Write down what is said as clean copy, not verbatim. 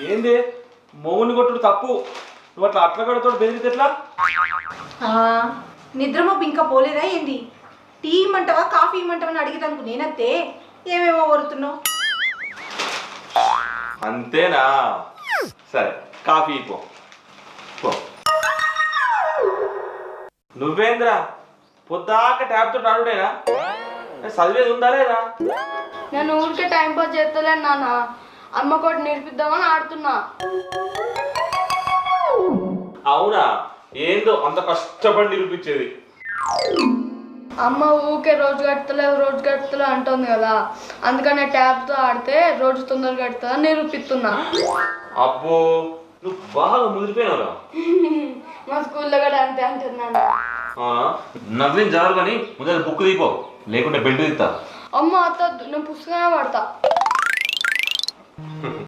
ఏంది మొగుని కొట్టుడు తప్పు, నువ్వు అట్లా కొడుతోడు బెదిరితే ఎట్లా? నిద్రమబ్బు ఇంకా పోలేదా ఏంది? టీ ఇమ్మంటావా కాఫీ ఇమ్మంటావా అని అడిగేదానికి నేనత్తే ఏమేమో కోరుతున్నావు. అంతేనా? సరే కాఫీ పో. నువ్వేంద్రా పొద్దాక ట్యాబ్ తోటి ఆడుడేనా? చదివేది ఉందా లేదా? నేను ఊరికే టైం పాస్ చేస్తలేను నాన్న, అమ్మ కోటి నేర్పిద్దామని ఆడుతున్నా. అవునా? ఏందో అంత కష్టపడి నిరూపించేది? అమ్మ ఊకే రోజు గడుతలే అంటుంది కదా, అందుకని ట్యాబ్తో ఆడితే రోజు తొందరగా గడుతుందని నిరూపిస్తున్నా. అబ్బో నువ్వు బాగా ముదిరిపోయినావురా. మా స్కూల్లో కూడా అంతే అంటున్నాను. నవ్వేం జరగదు కానీ ముందు బుక్ తీపో, లేకుంటే బెల్ట్ తీస్తా. అమ్మ అత్త నేను పుస్తకమే పడతా.